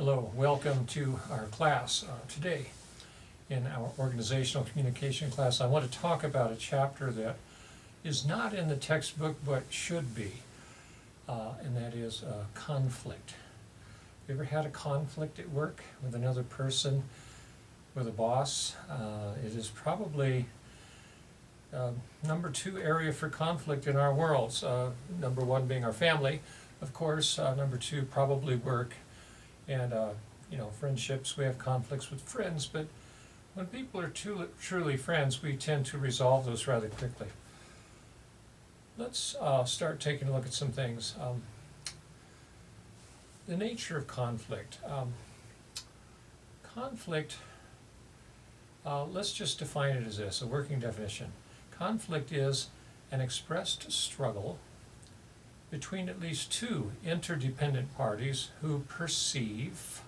Hello, welcome to our class today. In our organizational communication class, I want to talk about a chapter that is not in the textbook but should be, and that is conflict. You ever had a conflict at work with another person, with a boss? It is probably number 2 area for conflict in our worlds. Number 1 being our family, of course. Number 2 probably work. And friendships, we have conflicts with friends, but when people are truly friends, we tend to resolve those rather quickly. Let's start taking a look at some things. The nature of conflict. Conflict, let's just define it as this, a working definition. Conflict is an expressed struggle between at least 2 interdependent parties who perceive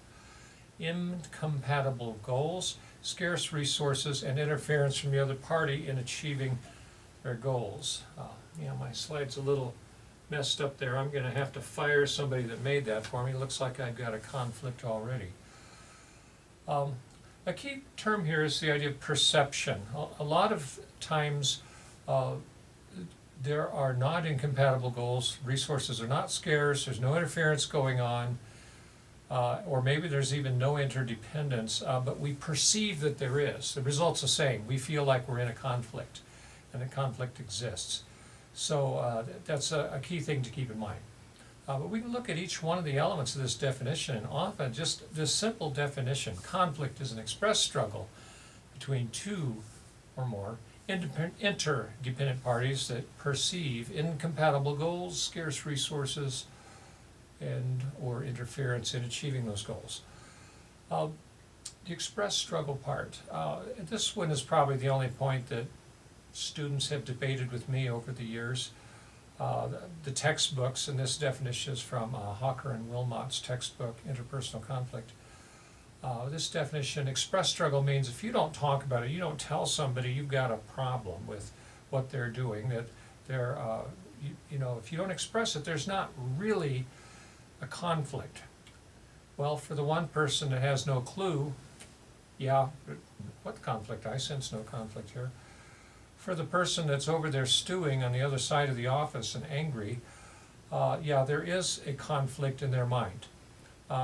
incompatible goals, scarce resources, and interference from the other party in achieving their goals. My slide's a little messed up there. I'm going to have to fire somebody that made that for me. It looks like I've got a conflict already. A key term here is the idea of perception. A lot of times there are not incompatible goals, resources are not scarce, there's no interference going on, or maybe there's even no interdependence, but we perceive that there is. The result's the same. We feel like we're in a conflict, and the conflict exists. So that's a key thing to keep in mind. But we can look at each one of the elements of this definition, and often just this simple definition: conflict is an express struggle between 2 or more interdependent parties that perceive incompatible goals, scarce resources, and or interference in achieving those goals. The express struggle part. This one is probably the only point that students have debated with me over the years. The textbooks, and this definition is from Hawker and Wilmot's textbook, Interpersonal Conflict. This definition, express struggle, means if you don't talk about it, you don't tell somebody you've got a problem with what they're doing, that they're, if you don't express it, there's not really a conflict. Well, for the one person that has no clue, yeah, what conflict? I sense no conflict here. For the person that's over there stewing on the other side of the office and angry, there is a conflict in their mind.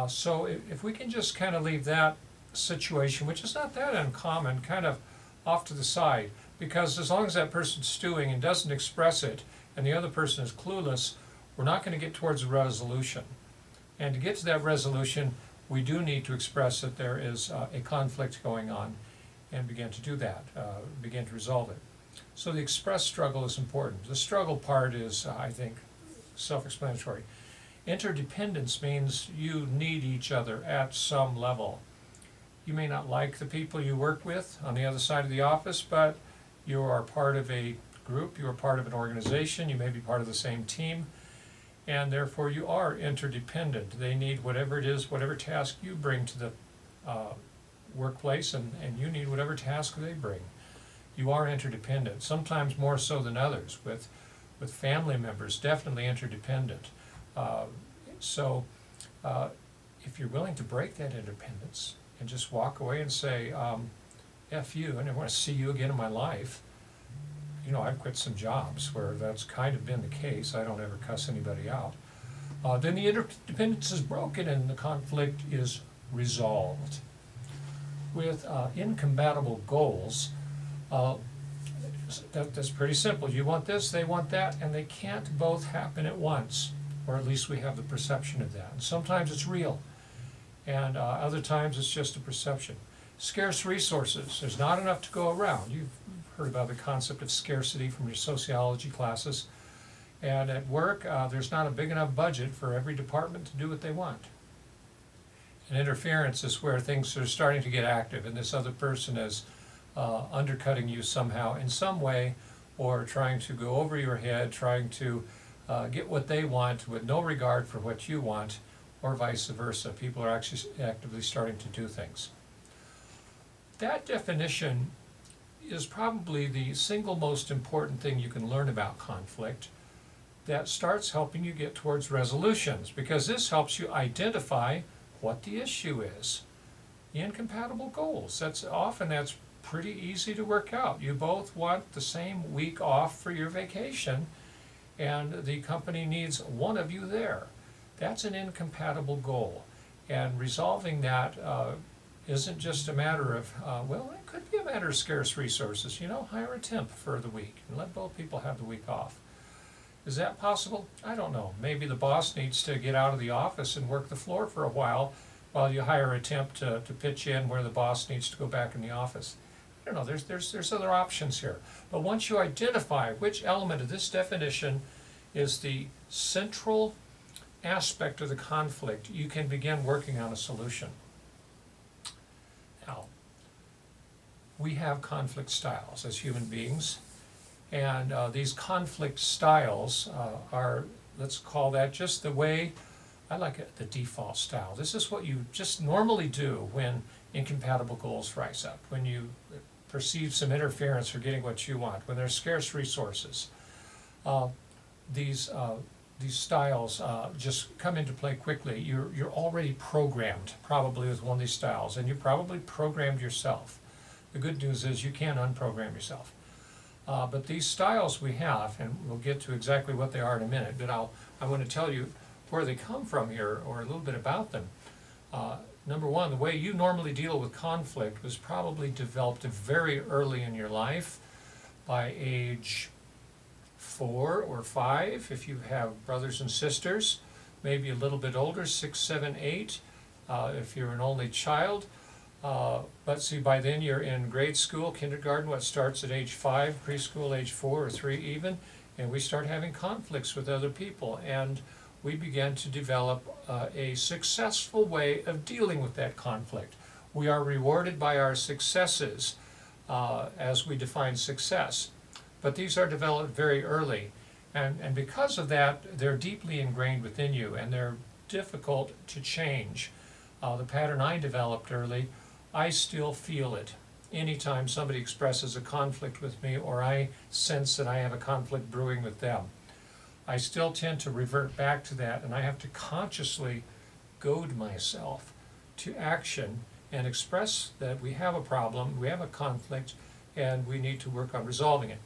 So if we can just kind of leave that situation, which is not that uncommon, kind of off to the side, because as long as that person's stewing and doesn't express it, and the other person is clueless, we're not going to get towards a resolution. And to get to that resolution, we do need to express that there is a conflict going on, and begin to do that, begin to resolve it. So the express struggle is important. The struggle part is, I think, self-explanatory. Interdependence means you need each other at some level. You may not like the people you work with on the other side of the office, but you are part of a group, you are part of an organization, you may be part of the same team, and therefore you are interdependent. They need whatever it is, whatever task you bring to the workplace, and you need whatever task they bring. You are interdependent, sometimes more so than others. With family members, definitely interdependent. If you're willing to break that independence and just walk away and say, F you, I never want to see you again in my life. I've quit some jobs where that's kind of been the case. I don't ever cuss anybody out. Then the interdependence is broken and the conflict is resolved. With incompatible goals, that's pretty simple. You want this, they want that, and they can't both happen at once. Or at least we have the perception of that. And sometimes it's real, and other times it's just a perception. Scarce resources, there's not enough to go around. You've heard about the concept of scarcity from your sociology classes. And at work, there's not a big enough budget for every department to do what they want. And interference is where things are starting to get active, and this other person is undercutting you somehow in some way, or trying to go over your head, trying to get what they want with no regard for what you want, or vice versa. People are actually actively starting to do things. That definition is probably the single most important thing you can learn about conflict, that starts helping you get towards resolutions, because this helps you identify what the issue is. Incompatible goals. That's pretty easy to work out. You both want the same week off for your vacation, and the company needs one of you there. That's an incompatible goal. And resolving that isn't just a matter of, well, it could be a matter of scarce resources. Hire a temp for the week and let both people have the week off. Is that possible? I don't know. Maybe the boss needs to get out of the office and work the floor for a while you hire a temp to pitch in where the boss needs to go back in the office. I don't know. There's other options here. But once you identify which element of this definition is the central aspect of the conflict, you can begin working on a solution. Now, we have conflict styles as human beings, and these conflict styles are, let's call that just the way, I like it, the default style. This is what you just normally do when incompatible goals rise up, when you perceive some interference for getting what you want, when there's scarce resources. These styles just come into play quickly. You're already programmed probably with one of these styles, and you probably programmed yourself. The good news is you can unprogram yourself. But these styles we have, and we'll get to exactly what they are in a minute, but I want to tell you where they come from here, or a little bit about them. Number one, the way you normally deal with conflict was probably developed very early in your life, by age 4 or 5, if you have brothers and sisters, maybe a little bit older, 6, 7, 8, if you're an only child. But see, by then you're in grade school, kindergarten, what starts at age 5, preschool age 4 or 3 even, and we start having conflicts with other people, and we began to develop a successful way of dealing with that conflict. We are rewarded by our successes as we define success. But these are developed very early, and because of that, they're deeply ingrained within you, and they're difficult to change. The pattern I developed early, I still feel it. Anytime somebody expresses a conflict with me, or I sense that I have a conflict brewing with them, I still tend to revert back to that, and I have to consciously goad myself to action and express that we have a problem, we have a conflict, and we need to work on resolving it.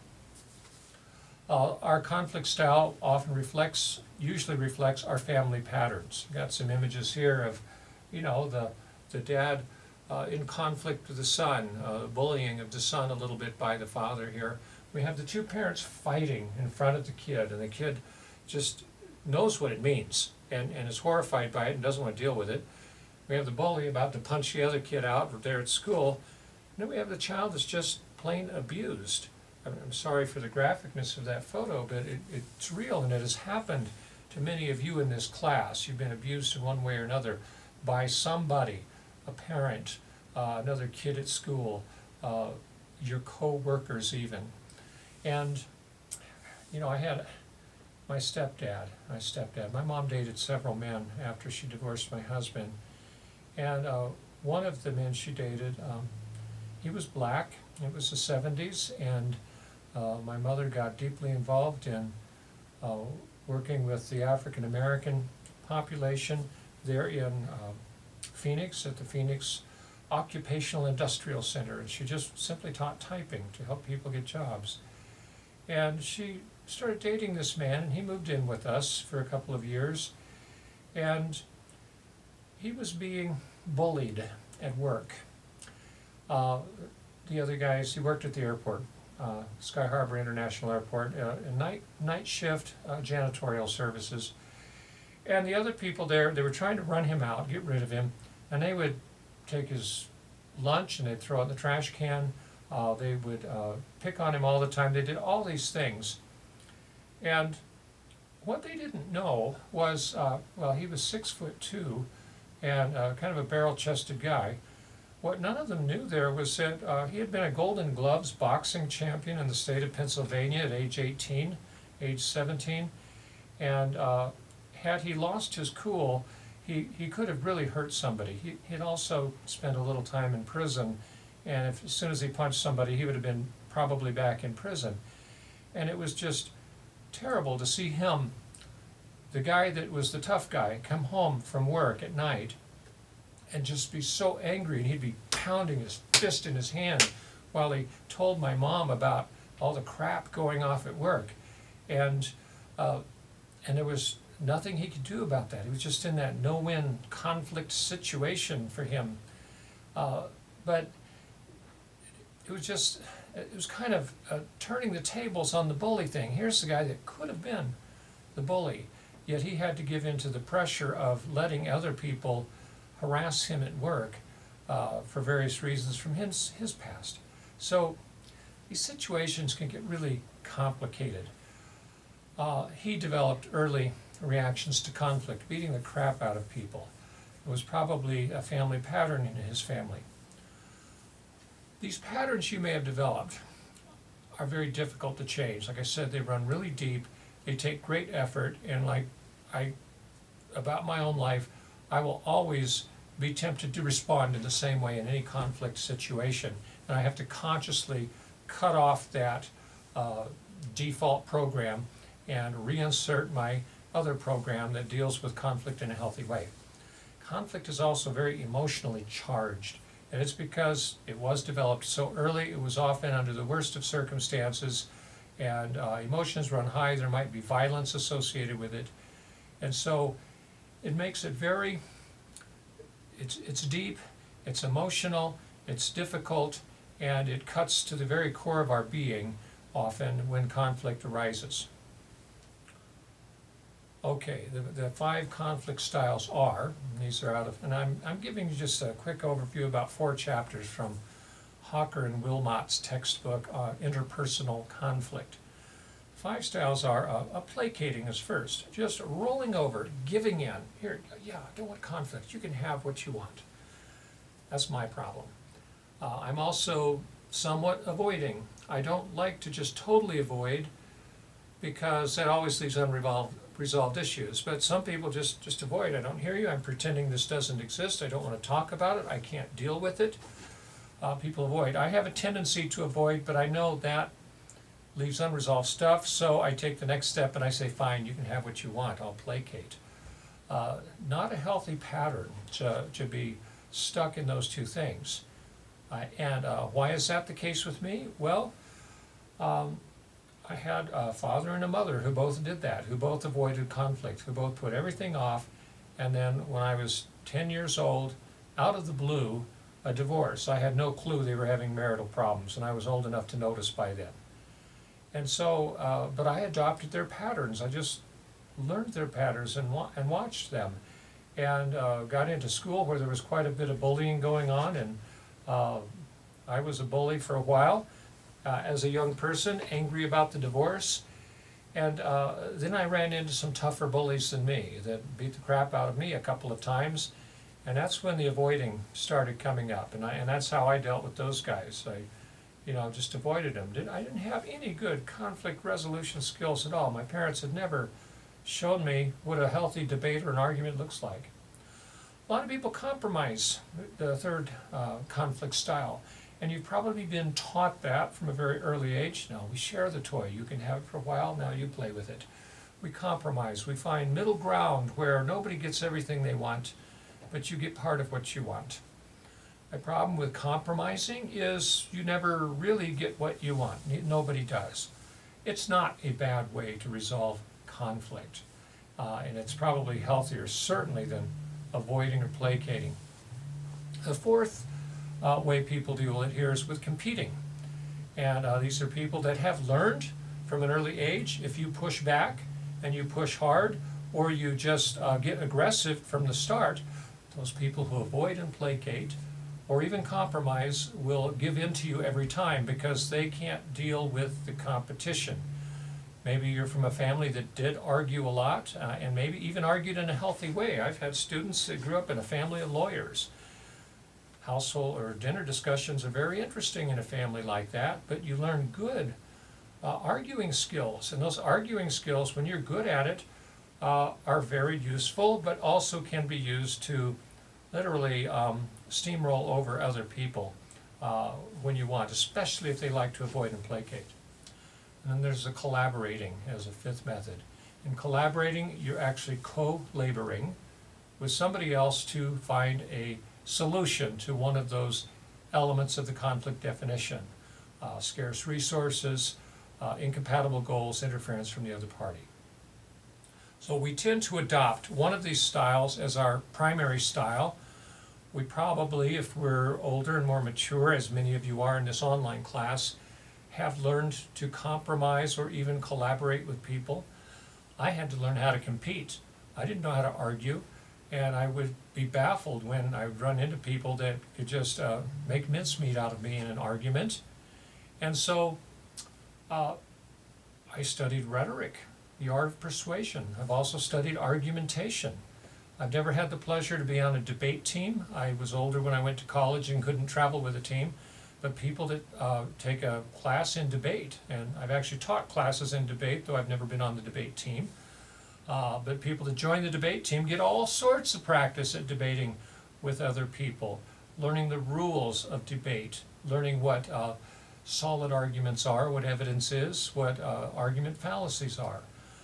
Our conflict style usually reflects our family patterns. Got some images here of, the dad in conflict with the son, bullying of the son a little bit by the father here. We have the two parents fighting in front of the kid, and the kid just knows what it means and is horrified by it and doesn't want to deal with it. We have the bully about to punch the other kid out there at school. And then we have the child that's just plain abused. I'm sorry for the graphicness of that photo, but it's real, and it has happened to many of you in this class. You've been abused in one way or another by somebody, a parent, another kid at school, your co-workers even. And, I had my stepdad. My mom dated several men after she divorced my husband. And one of the men she dated, he was black. It was the 70s, and my mother got deeply involved in working with the African American population there in Phoenix, at the Phoenix Occupational Industrial Center, and she just simply taught typing to help people get jobs. And she started dating this man, and he moved in with us for a couple of years, and he was being bullied at work. The other guys, he worked at the airport, Sky Harbor International Airport, in night shift janitorial services. And the other people there, they were trying to run him out, get rid of him, and they would take his lunch and they'd throw it in the trash can. They would pick on him all the time. They did all these things. And what they didn't know was, he was 6'2" and kind of a barrel-chested guy. What none of them knew there was that he had been a Golden Gloves boxing champion in the state of Pennsylvania at age 18, age 17, and had he lost his cool, he could have really hurt somebody. He'd also spent a little time in prison, and as soon as he punched somebody, he would have been probably back in prison. And it was just terrible to see him, the guy that was the tough guy, come home from work at night and just be so angry, and he'd be pounding his fist in his hand while he told my mom about all the crap going off at work. And there was nothing he could do about that. He was just in that no-win conflict situation for him. But it was kind of turning the tables on the bully thing. Here's the guy that could have been the bully, yet he had to give in to the pressure of letting other people harass him at work for various reasons from his past. So these situations can get really complicated. He developed early reactions to conflict, beating the crap out of people. It was probably a family pattern in his family. These patterns you may have developed are very difficult to change. Like I said, they run really deep, they take great effort, and about my own life, I will always be tempted to respond in the same way in any conflict situation. And I have to consciously cut off that default program and reinsert my other program that deals with conflict in a healthy way. Conflict is also very emotionally charged, and it's because it was developed so early. It was often under the worst of circumstances, and emotions run high. There might be violence associated with it, and so it makes it very, it's deep, it's emotional, it's difficult, and it cuts to the very core of our being often when conflict arises. Okay, the 5 conflict styles are, and these are out of, and I'm giving you just a quick overview about 4 chapters from Hawker and Wilmot's textbook, Interpersonal Conflict. 5 styles are placating is first, just rolling over, giving in. Here, yeah, I don't want conflict. You can have what you want. That's my problem. I'm also somewhat avoiding. I don't like to just totally avoid, because that always leaves unresolved issues. But some people just avoid. I don't hear you. I'm pretending this doesn't exist. I don't want to talk about it. I can't deal with it. People avoid. I have a tendency to avoid, but I know that leaves unresolved stuff, so I take the next step and I say, fine, you can have what you want. I'll placate. Not a healthy pattern to be stuck in those 2 things. And why is that the case with me? Well, I had a father and a mother who both did that, who both avoided conflict, who both put everything off, and then when I was 10 years old, out of the blue, a divorce. I had no clue they were having marital problems, and I was old enough to notice by then. And so, but I adopted their patterns. I just learned their patterns and watched them, and got into school where there was quite a bit of bullying going on, and I was a bully for a while. As a young person, angry about the divorce, and then I ran into some tougher bullies than me that beat the crap out of me a couple of times, and that's when the avoiding started coming up, and that's how I dealt with those guys. I just avoided them. I didn't have any good conflict resolution skills at all. My parents had never shown me what a healthy debate or an argument looks like. A lot of people compromise, the 3rd conflict style. And you've probably been taught that from a very early age. No, we share the toy. You can have it for a while, now you play with it. We compromise. We find middle ground where nobody gets everything they want, but you get part of what you want. My problem with compromising is you never really get what you want. Nobody does. It's not a bad way to resolve conflict. And it's probably healthier, certainly, than avoiding or placating. The 4th way people deal with it here is with competing. And these are people that have learned from an early age, if you push back and you push hard, or you just get aggressive from the start, those people who avoid and placate, or even compromise, will give in to you every time because they can't deal with the competition. Maybe you're from a family that did argue a lot, and maybe even argued in a healthy way. I've had students that grew up in a family of lawyers. Household or dinner discussions are very interesting in a family like that, but you learn good arguing skills. And those arguing skills, when you're good at it, are very useful, but also can be used to literally steamroll over other people when you want, especially if they like to avoid and placate. And then there's the collaborating as a 5th method. In collaborating, you're actually co-laboring with somebody else to find a solution to one of those elements of the conflict definition. Scarce resources, incompatible goals, interference from the other party. So we tend to adopt one of these styles as our primary style. We probably, if we're older and more mature, as many of you are in this online class, have learned to compromise or even collaborate with people. I had to learn how to compete. I didn't know how to argue, and I would be baffled when I would run into people that could just make mincemeat out of me in an argument. And so I studied rhetoric, the art of persuasion. I've also studied argumentation. I've never had the pleasure to be on a debate team. I was older when I went to college and couldn't travel with a team. But people that take a class in debate, and I've actually taught classes in debate, though I've never been on the debate team. But people that join the debate team get all sorts of practice at debating with other people, learning the rules of debate, learning what solid arguments are, what evidence is, what argument fallacies are.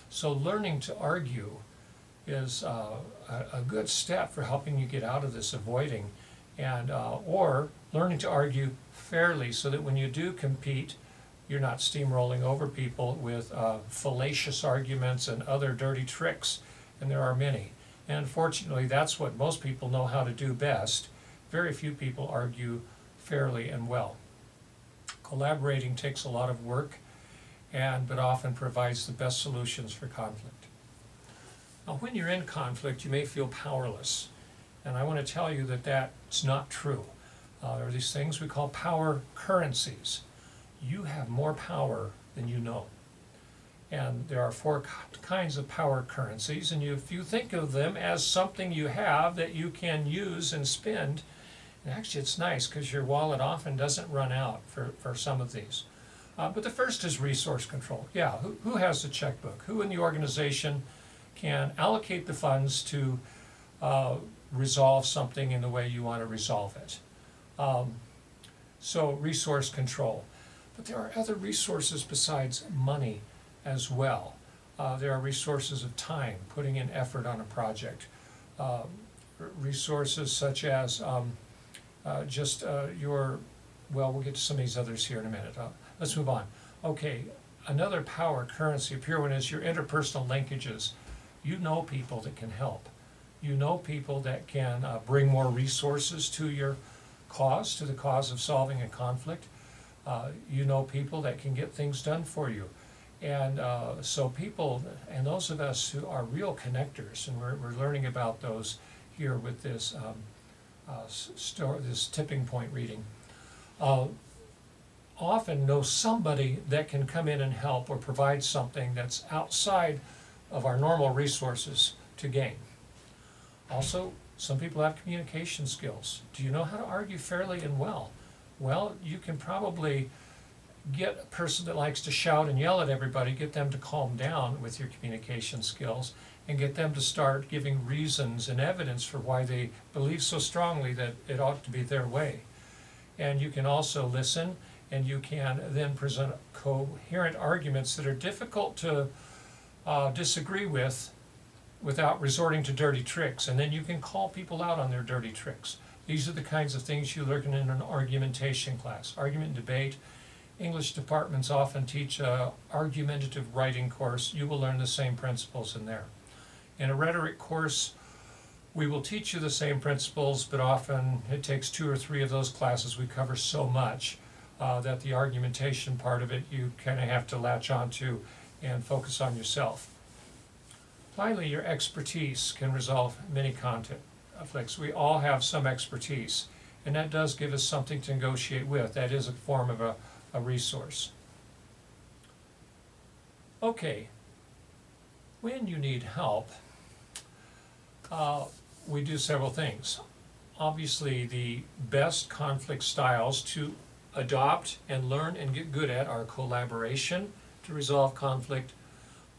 So learning to argue is a good step for helping you get out of this avoiding, and or learning to argue fairly so that when you do compete, you're not steamrolling over people with fallacious arguments and other dirty tricks, and there are many. And unfortunately, that's what most people know how to do best. Very few people argue fairly and well. Collaborating takes a lot of work, but often provides the best solutions for conflict. Now, when you're in conflict, you may feel powerless, and I want to tell you that that's not true. There are these things we call power currencies. You have more power than you know. And there are four kinds of power currencies, and if you think of them as something you have that you can use and spend, and actually it's nice because your wallet often doesn't run out for some of these. But the first is resource control. Yeah, who has the checkbook? Who in the organization can allocate the funds to resolve something in the way you want to resolve it? So resource control. But there are other resources besides money as well. There are resources of time, putting in effort on a project. Resources such as we'll get to some of these others here in a minute. Let's move on. Okay, another power currency, a pure one, is your interpersonal linkages. You know people that can help. You know people that can bring more resources to your cause, to the cause of solving a conflict. You know people that can get things done for you. And so people, and those of us who are real connectors, and we're learning about those here with this this tipping point reading, often know somebody that can come in and help or provide something that's outside of our normal resources to gain. Also, some people have communication skills. Do you know how to argue fairly and well? Well, you can probably get a person that likes to shout and yell at everybody, get them to calm down with your communication skills, and get them to start giving reasons and evidence for why they believe so strongly that it ought to be their way. And you can also listen, and you can then present coherent arguments that are difficult to disagree with without resorting to dirty tricks. And then you can call people out on their dirty tricks. These are the kinds of things you learn in an argumentation class. Argument and debate. English departments often teach an argumentative writing course. You will learn the same principles in there. In a rhetoric course, we will teach you the same principles, but often it takes 2 or 3 of those classes. We cover so much that the argumentation part of it you kind of have to latch onto and focus on yourself. Finally, your expertise can resolve many conflicts. We all have some expertise, and that does give us something to negotiate with. That is a form of a resource. Okay, when you need help, we do several things. Obviously, the best conflict styles to adopt and learn and get good at are collaboration to resolve conflict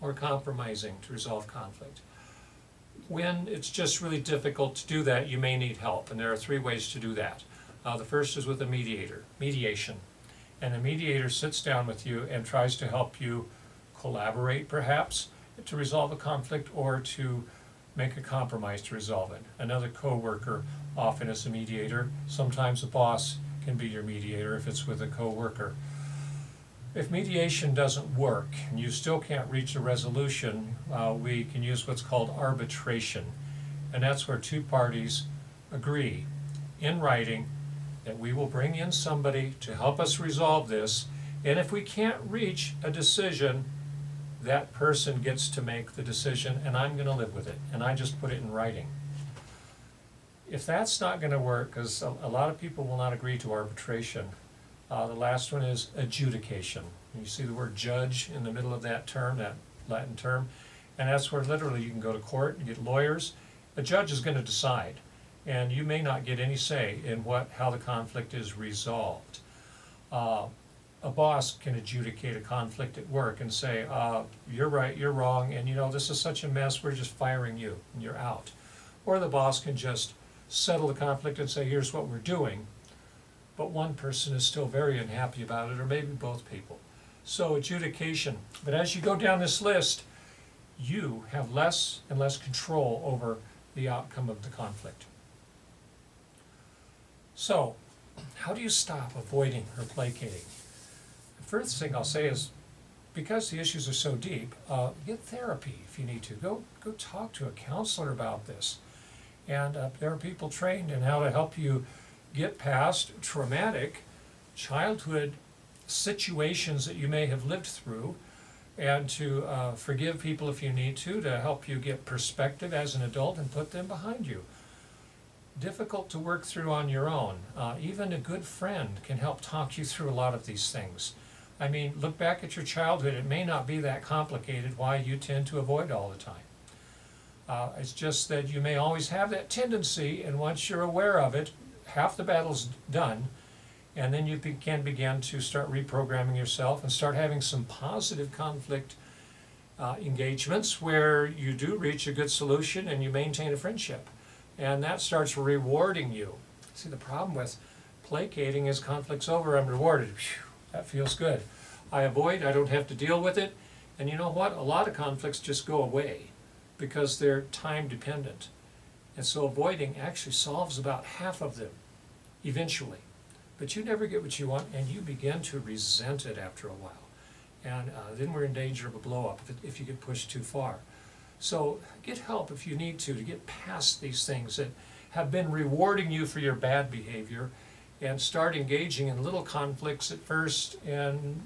or compromising to resolve conflict. When it's just really difficult to do that, you may need help, and there are 3 ways to do that. The first is with a mediation. And a mediator sits down with you and tries to help you collaborate, perhaps, to resolve a conflict or to make a compromise to resolve it. Another coworker often is a mediator. Sometimes a boss can be your mediator if it's with a coworker. If mediation doesn't work and you still can't reach a resolution, we can use what's called arbitration. And that's where two parties agree in writing that we will bring in somebody to help us resolve this. And if we can't reach a decision, that person gets to make the decision, and I'm going to live with it. And I just put it in writing. If that's not going to work, because a lot of people will not agree to arbitration, the last one is adjudication. You see the word judge in the middle of that term, that Latin term, and that's where literally you can go to court and get lawyers. A judge is going to decide, and you may not get any say in how the conflict is resolved. A boss can adjudicate a conflict at work and say, you're right, you're wrong, and this is such a mess, we're just firing you, and you're out. Or the boss can just settle the conflict and say, here's what we're doing, but one person is still very unhappy about it, or maybe both people. So adjudication. But as you go down this list, you have less and less control over the outcome of the conflict. So, how do you stop avoiding or placating? The first thing I'll say is, because the issues are so deep, get therapy if you need to. Go talk to a counselor about this. And there are people trained in how to help you get past traumatic childhood situations that you may have lived through, and to forgive people if you need to help you get perspective as an adult and put them behind you. Difficult to work through on your own. Even a good friend can help talk you through a lot of these things. I mean, look back at your childhood. It may not be that complicated why you tend to avoid all the time. It's just that you may always have that tendency, and once you're aware of it, half the battle's done, and then you can begin to start reprogramming yourself and start having some positive conflict engagements where you do reach a good solution and you maintain a friendship. And that starts rewarding you. See, the problem with placating is conflict's over, I'm rewarded. Whew, that feels good. I avoid, I don't have to deal with it. And you know what? A lot of conflicts just go away because they're time dependent. And so avoiding actually solves about half of them eventually. But you never get what you want, and you begin to resent it after a while. And then we're in danger of a blow up if you get pushed too far. So get help if you need to get past these things that have been rewarding you for your bad behavior, and start engaging in little conflicts at first and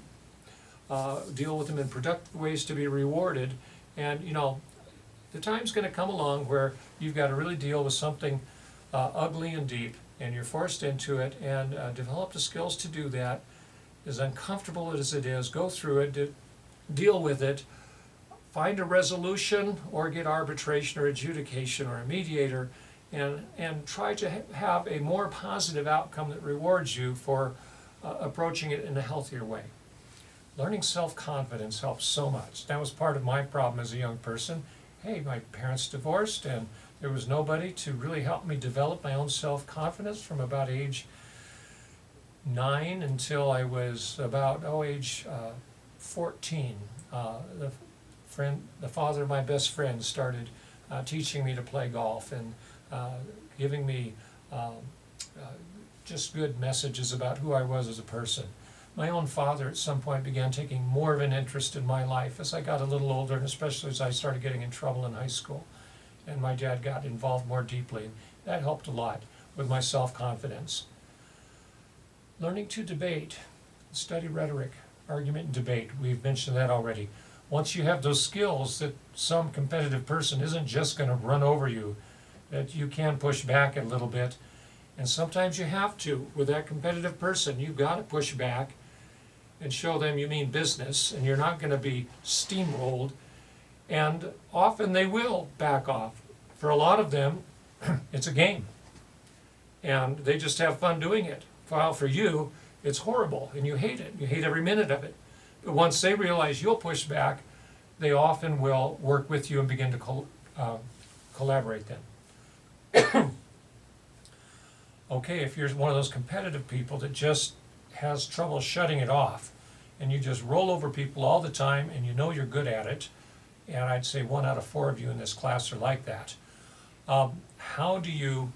deal with them in productive ways to be rewarded. And the time's going to come along where you've got to really deal with something ugly and deep, and you're forced into it, and develop the skills to do that. As uncomfortable as it is, go through it, deal with it, find a resolution, or get arbitration or adjudication or a mediator, and try to have a more positive outcome that rewards you for approaching it in a healthier way. Learning self-confidence helps so much. That was part of my problem as a young person. Hey, my parents divorced, and there was nobody to really help me develop my own self-confidence from about age 9 until I was about age 14. The father of my best friend started teaching me to play golf and giving me just good messages about who I was as a person. My own father at some point began taking more of an interest in my life as I got a little older, and especially as I started getting in trouble in high school. And my dad got involved more deeply. That helped a lot with my self-confidence. Learning to debate, study rhetoric, argument and debate. We've mentioned that already. Once you have those skills that some competitive person isn't just going to run over you, that you can push back a little bit. And sometimes you have to. With that competitive person, you've got to push back and show them you mean business, and you're not going to be steamrolled. And often they will back off. For a lot of them, it's a game. And they just have fun doing it. While for you, it's horrible, and you hate it. You hate every minute of it. But once they realize you'll push back, they often will work with you and begin to collaborate then. Okay, if you're one of those competitive people that just has trouble shutting it off, and you just roll over people all the time, and you know you're good at it, and I'd say 1 out of 4 of you in this class are like that. How do you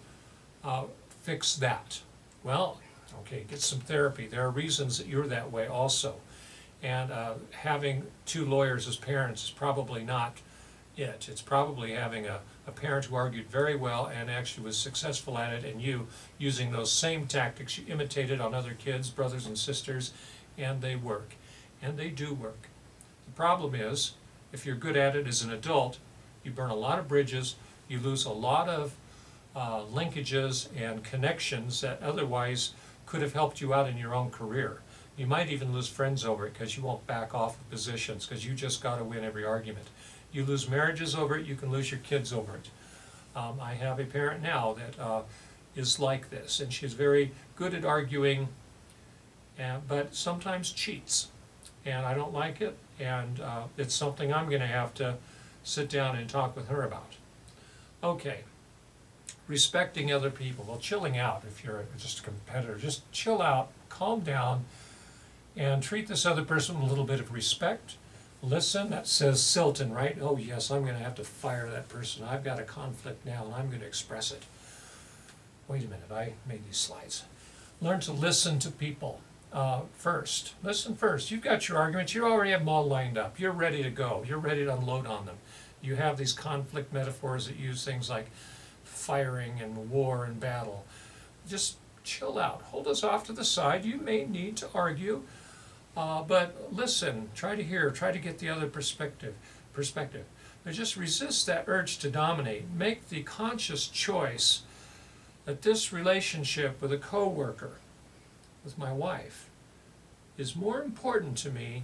fix that? Well, okay, get some therapy. There are reasons that you're that way also. And having 2 lawyers as parents is probably not it. It's probably having a parent who argued very well and actually was successful at it, and you using those same tactics you imitated on other kids, brothers and sisters, and they work. And they do work. The problem is, if you're good at it as an adult, you burn a lot of bridges, you lose a lot of linkages and connections that otherwise could have helped you out in your own career. You might even lose friends over it because you won't back off of positions because you just got to win every argument. You lose marriages over it, you can lose your kids over it. I have a parent now that is like this, and she's very good at arguing, but sometimes cheats. And I don't like it, and it's something I'm going to have to sit down and talk with her about. Okay, respecting other people. Well, chilling out if you're just a competitor. Just chill out, calm down, and treat this other person with a little bit of respect. Listen, that says Silton, right? Oh yes, I'm going to have to fire that person. I've got a conflict now and I'm going to express it. Wait a minute, I made these slides. Learn to listen to people first. Listen first. You've got your arguments. You already have them all lined up. You're ready to go. You're ready to unload on them. You have these conflict metaphors that use things like firing and war and battle. Just chill out. Hold us off to the side. You may need to argue. But listen, try to hear, try to get the other perspective. But just resist that urge to dominate. Make the conscious choice that this relationship with a coworker, with my wife, is more important to me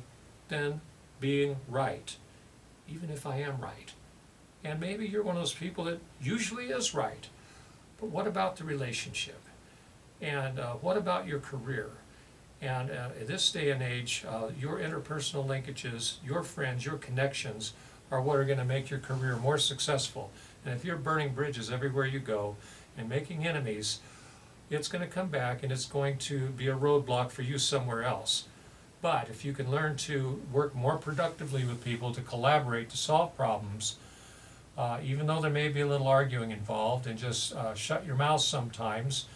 than being right, even if I am right. And maybe you're one of those people that usually is right, but what about the relationship? And what about your career? And in this day and age, your interpersonal linkages, your friends, your connections are what are going to make your career more successful. And if you're burning bridges everywhere you go and making enemies, it's going to come back and it's going to be a roadblock for you somewhere else. But if you can learn to work more productively with people, to collaborate, to solve problems, even though there may be a little arguing involved, and just shut your mouth sometimes.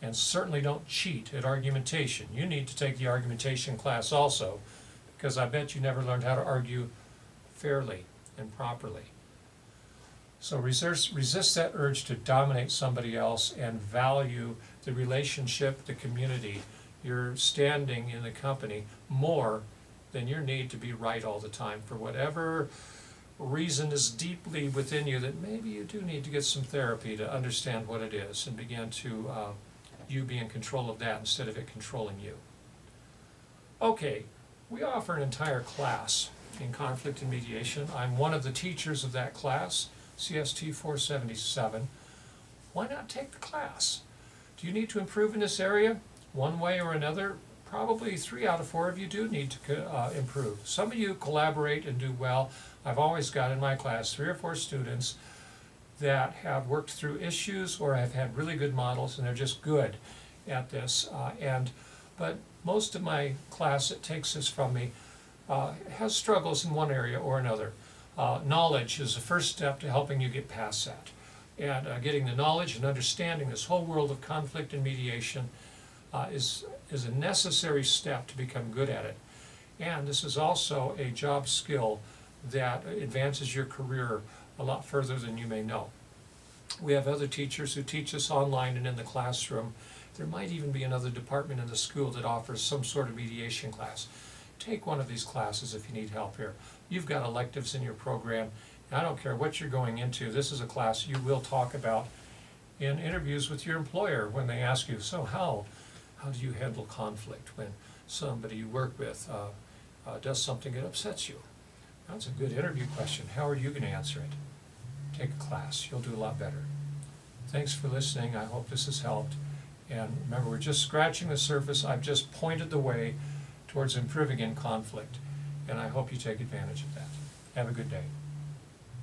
And certainly don't cheat at argumentation. You need to take the argumentation class also, because I bet you never learned how to argue fairly and properly. So resist that urge to dominate somebody else and value the relationship, the community, your standing in the company more than your need to be right all the time for whatever reason is deeply within you that maybe you do need to get some therapy to understand what it is and begin to you be in control of that instead of it controlling you. Okay, we offer an entire class in conflict and mediation. I'm one of the teachers of that class, CST 477. Why not take the class? Do you need to improve in this area? One way or another, probably 3 out of 4 of you do need to improve. Some of you collaborate and do well. I've always got in my class 3 or 4 students that have worked through issues or have had really good models and they're just good at this. But most of my class that takes this from me has struggles in one area or another. Knowledge is the first step to helping you get past that. And getting the knowledge and understanding this whole world of conflict and mediation is a necessary step to become good at it. And this is also a job skill that advances your career a lot further than you may know. We have other teachers who teach us online and in the classroom. There might even be another department in the school that offers some sort of mediation class. Take one of these classes if you need help here. You've got electives in your program. I don't care what you're going into. This is a class you will talk about in interviews with your employer when they ask you, so how do you handle conflict when somebody you work with does something that upsets you? That's a good interview question. How are you going to answer it? Take a class. You'll do a lot better. Thanks for listening. I hope this has helped. And remember, we're just scratching the surface. I've just pointed the way towards improving in conflict. And I hope you take advantage of that. Have a good day.